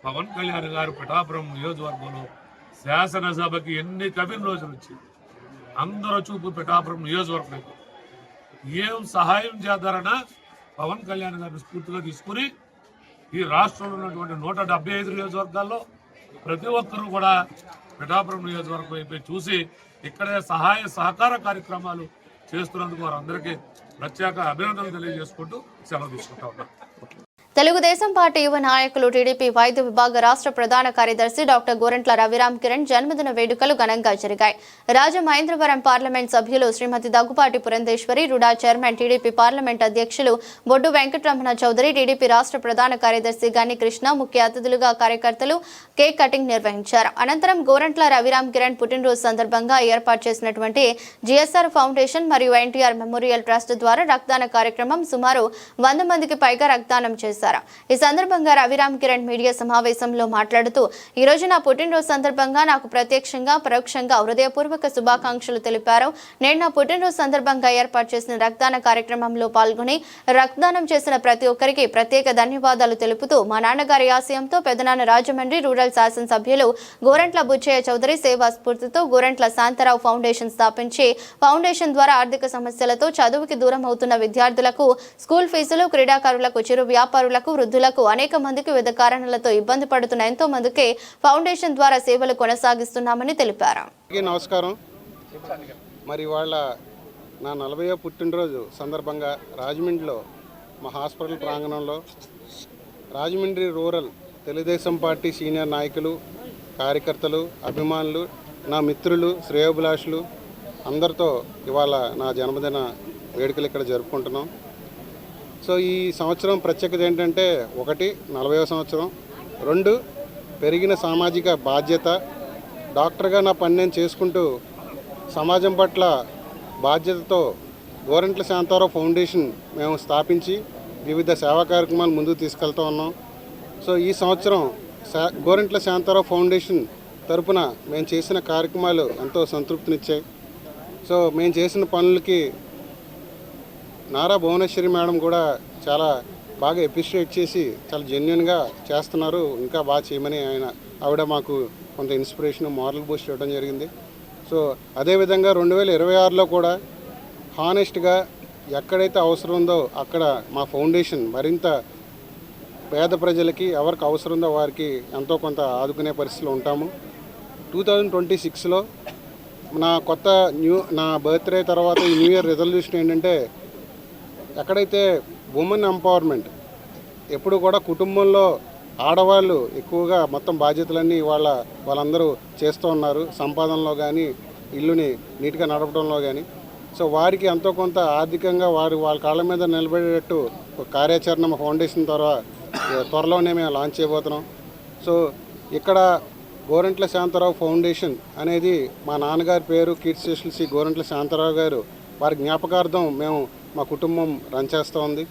పవన్ కళ్యాణ్ గారు పిఠాపురం నియోజకవర్గంలో శాసనసభకి ఎన్నికైన రోజు నుంచి అందరూ చూపు పిఠాపురం నియోజకవర్గం ఏం సహాయం చేద్దారన్నా పవన్ కళ్యాణ్ గారిని స్ఫూర్తిగా తీసుకుని ఈ రాష్ట్రంలో ఉన్నటువంటి 175 నియోజకవర్గాల్లో ప్రతి ఒక్కరూ కూడా పిఠాపురం నియోజకవర్గం వైపు చూసి ఇక్కడే సహాయ సహకార కార్యక్రమాలు చేస్తున్నందుకు వారందరికీ ప్రత్యేక అభినందనలు తెలియజేసుకుంటూ సెలవు తీసుకుంటా ఉన్నాం.
తెలుగుదేశం పార్టీ యువ నాయకులు టీడీపీ వైద్య విభాగ రాష్ట్ర ప్రధాన కార్యదర్శి డాక్టర్ గోరంట్ల రవిరామ్ కిరణ్ జన్మదిన వేడుకలు ఘనంగా జరిగాయి. రాజమహేంద్రవరం పార్లమెంట్ సభ్యులు Shrimati Daggubati Purandeswari, RUDA chairman TDP parliament అధ్యక్షులు బొడ్డు వెంకటరమణ చౌదరి, టీడీపీ రాష్ట్ర ప్రధాన కార్యదర్శి గని కృష్ణ ముఖ్య అతిథులుగా కార్యకర్తలు కేక్ కటింగ్ నిర్వహించారు. అనంతరం గోరంట్ల రవిరామ్ కిరణ్ పుట్టినరోజు సందర్భంగా ఏర్పాటు చేసినటువంటి జిఎస్ఆర్ ఫౌండేషన్ మరియు ఎన్టీఆర్ మెమోరియల్ ట్రస్ట్ ద్వారా రక్తదాన కార్యక్రమం సుమారు 100 మందికి పైగా రక్తదానం చేశారు. ఈ సందర్భంగా రవిరామ్ కిరణ్ మీడియా సమావేశంలో మాట్లాడుతూ ఈ రోజు నా పుట్టినరోజు సందర్భంగా నాకు ప్రత్యక్షంగా పరోక్షంగా హృదయపూర్వక శుభాకాంక్షలు తెలిపారు. నేను నా పుట్టినరోజు సందర్భంగా ఏర్పాటు చేసిన రక్తదాన కార్యక్రమంలో పాల్గొని రక్తదానం చేసిన ప్రతి ఒక్కరికి ప్రత్యేక ధన్యవాదాలు తెలుపుతూ మా నాన్నగారి ఆశయంతో పెదనాన్న రాజమండ్రి రూరల్ శాసనసభ్యులు గోరంట్ల బుచ్చయ్య చౌదరి సేవా స్ఫూర్తితో గోరంట్ల శాంతారావు ఫౌండేషన్ స్థాపించి ఫౌండేషన్ ద్వారా ఆర్థిక సమస్యలతో చదువుకి దూరం అవుతున్న విద్యార్థులకు స్కూల్ ఫీజులు, క్రీడాకారులకు, చిరు వ్యాపారులకు, వృద్ధులకు అనేక మందికి వివిధ కారణాలతో ఇబ్బంది పడుతున్న ఎంతో మందికి ఫౌండేషన్ ద్వారా సేవలు కొనసాగిస్తున్నామని తెలిపారు.
నమస్కారం. మరి వాళ్ళ నా 40వ పుట్టినరోజు సందర్భంగా రాజమండ్రిలో మా హాస్పిటల్ ప్రాంగణంలో Rajahmundry rural Telugu Desam party senior నాయకులు, కార్యకర్తలు, అభిమానులు, నా మిత్రులు, శ్రేయోభిలాషులు అందరితో ఇవాళ నా జన్మదిన వేడుకలు ఇక్కడ జరుపుకుంటున్నాం. సో ఈ సంవత్సరం ప్రత్యేకత ఏంటంటే 1 40వ సంవత్సరం, 2 పెరిగిన సామాజిక బాధ్యత, డాక్టర్గా నా పని నేను చేసుకుంటూ సమాజం పట్ల బాధ్యతతో గోరంట్ల శాంతారావు ఫౌండేషన్ మేము స్థాపించి వివిధ సేవా కార్యక్రమాలు ముందుకు తీసుకెళ్తూ ఉన్నాం. సో ఈ సంవత్సరం గోరంట్ల శాంతారావు ఫౌండేషన్ తరపున మేము చేసిన కార్యక్రమాలు ఎంతో సంతృప్తినిచ్చాయి. సో మేము చేసిన పనులకి నారా భువనేశ్వరి మేడం కూడా చాలా బాగా అప్రిషియేట్ చేసి చాలా జెన్యున్గా చేస్తున్నారు, ఇంకా బాగా చేయమని ఆవిడ మాకు కొంత ఇన్స్పిరేషన్, మారల్ బూస్ట్ ఇవ్వడం జరిగింది. సో అదేవిధంగా 2026లో కూడా హానెస్ట్గా ఎక్కడైతే అవసరం ఉందో అక్కడ మా ఫౌండేషన్ మరింత పేద ప్రజలకి ఎవరికి అవసరం ఉందో వారికి ఎంతో కొంత ఆదుకునే పరిస్థితిలో ఉంటాము. 2026లో నా బర్త్డే తర్వాత ఈ న్యూ ఇయర్ రెజల్యూషన్ ఏంటంటే ఎక్కడైతే ఉమెన్ ఎంపవర్మెంట్, ఎప్పుడు కూడా కుటుంబంలో ఆడవాళ్ళు ఎక్కువగా మొత్తం బాధ్యతలన్నీ వాళ్ళందరూ చేస్తూ ఉన్నారు, సంపాదనలో కానీ ఇల్లుని నీట్గా నడపడంలో కానీ. సో వారికి ఎంతో కొంత ఆర్థికంగా వాళ్ళ కాళ్ళ మీద నిలబడేటట్టు ఒక కార్యాచరణ మా ఫౌండేషన్ ద్వారా త్వరలోనే మేము లాంచ్ చేయబోతున్నాం. సో ఇక్కడ గోరంట్ల శాంతారావు ఫౌండేషన్ అనేది మా నాన్నగారి పేరు కీర్తిశేషులు శ్రీ గోరంట్ల శాంతారావు గారు, వారి జ్ఞాపకార్థం మేము మా కుటుంబం రన్ చేస్తూ ఉంది.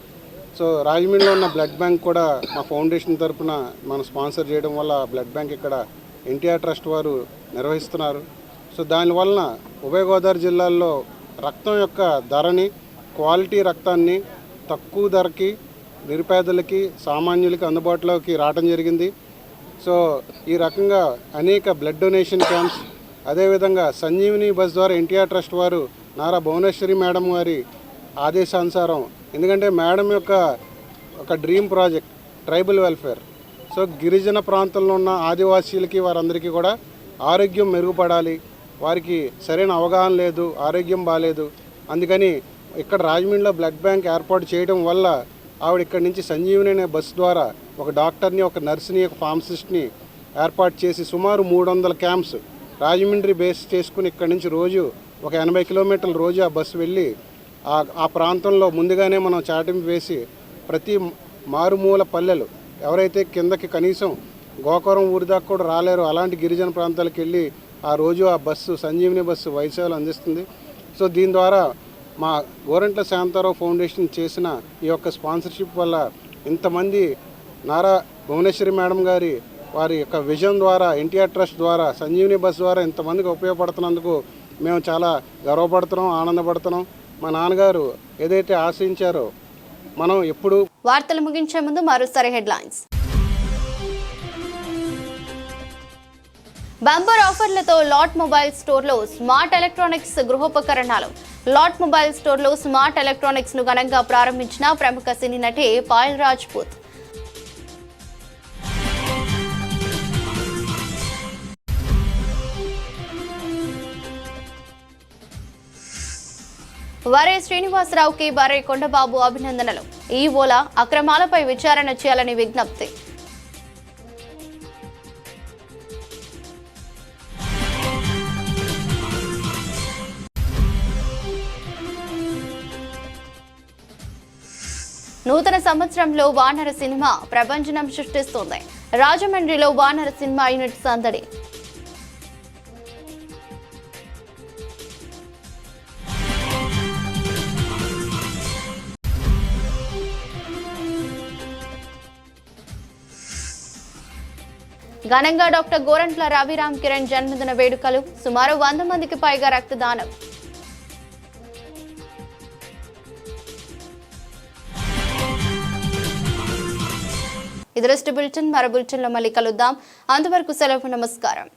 సో రాజమండ్రిలో ఉన్న బ్లడ్ బ్యాంక్ కూడా మా ఫౌండేషన్ తరఫున మనం స్పాన్సర్ చేయడం వల్ల బ్లడ్ బ్యాంక్ ఇక్కడ ఎన్టీఆర్ ట్రస్ట్ వారు నిర్వహిస్తున్నారు. సో దానివలన ఉభయ గోదావరి జిల్లాల్లో రక్తం యొక్క ధరని, క్వాలిటీ రక్తాన్ని తక్కువ ధరకి నిరుపేదలకి, సామాన్యులకి అందుబాటులోకి రావడం జరిగింది. సో ఈ రకంగా అనేక బ్లడ్ డొనేషన్ క్యాంప్స్, అదేవిధంగా సంజీవిని బస్ ద్వారా ఎన్టీఆర్ ట్రస్ట్ వారు నారా భువనేశ్వరి మేడం వారి ఆదేశానుసారం, ఎందుకంటే మేడం యొక్క ఒక dream project tribal welfare. So గిరిజన ప్రాంతంలో ఉన్న ఆదివాసీలకి వారందరికీ కూడా ఆరోగ్యం మెరుగుపడాలి, వారికి సరైన అవగాహన లేదు, ఆరోగ్యం బాగాలేదు. అందుకని ఇక్కడ రాజమండ్రిలో బ్లడ్ బ్యాంక్ ఏర్పాటు చేయడం వల్ల ఆవిడ ఇక్కడి నుంచి సంజీవిని అనే బస్సు ద్వారా ఒక డాక్టర్ని, ఒక నర్సుని, ఒక ఫార్మసిస్ట్ని ఏర్పాటు చేసి సుమారు 300 క్యాంప్స్ రాజమండ్రి బేస్ చేసుకుని ఇక్కడి నుంచి రోజు ఒక 80 కిలోమీటర్ల రోజు ఆ బస్సు వెళ్ళి ఆ ప్రాంతంలో ముందుగానే మనం చాటింపు వేసి ప్రతి మారుమూల పల్లెలు ఎవరైతే కిందకి కనీసం గోకవరం ఊరి దాకా కూడా రాలేరు అలాంటి గిరిజన ప్రాంతాలకు వెళ్ళి ఆ రోజు ఆ బస్సు సంజీవిని బస్సు వైద్య సేవలు అందిస్తుంది. సో దీని ద్వారా మా గోరంట్ల శాంతారావు ఫౌండేషన్ చేసిన ఈ యొక్క స్పాన్సర్షిప్ వల్ల ఇంతమంది నారా భువనేశ్వరి మేడం గారి వారి యొక్క విజన్ ద్వారా, ఎన్టీఆర్ ట్రస్ట్ ద్వారా, సంజీవిని బస్ ద్వారా ఇంతమందికి ఉపయోగపడుతున్నందుకు మేము చాలా గర్వపడుతున్నాం, ఆనందపడుతున్నాం. మా నాన్నగారు ఏదైతే ఆశించారో మనం ఎప్పుడు.
వార్తలు ముగించే ముందు మరోసారి హెడ్లైన్స్. బంపర్ ఆఫర్లతో లాట్ మొబైల్ స్టోర్లో స్మార్ట్ ఎలక్ట్రానిక్స్ గృహోపకరణాలు. లాట్ మొబైల్ స్టోర్లో స్మార్ట్ ఎలక్ట్రానిక్స్ ను ఘనంగా ప్రారంభించిన ప్రముఖ సినీ నటి పాయల్ రాజ్పూత్. వరే శ్రీనివాసరావుకి వరే కొండబాబు అభినందనలు. ఈవోల అక్రమాలపై విచారణ చేయాలని విజ్ఞప్తి. నూతన సంవత్సరంలో వానర సినిమా ప్రభంజనం సృష్టిస్తోంది. రాజమండ్రిలో వానర సినిమా యూనిట్ సందడి. ఘనంగా డాక్టర్ గోరంట్ల రవిరామ్ కిరణ్ జన్మదిన వేడుకలు. సుమారు 100 మందికి పైగా రక్తదానం. ఇది బులెటిన్. మరో బులెటిన్లో మళ్ళీ కలుద్దాం. అంతవరకు సెలవు. నమస్కారం.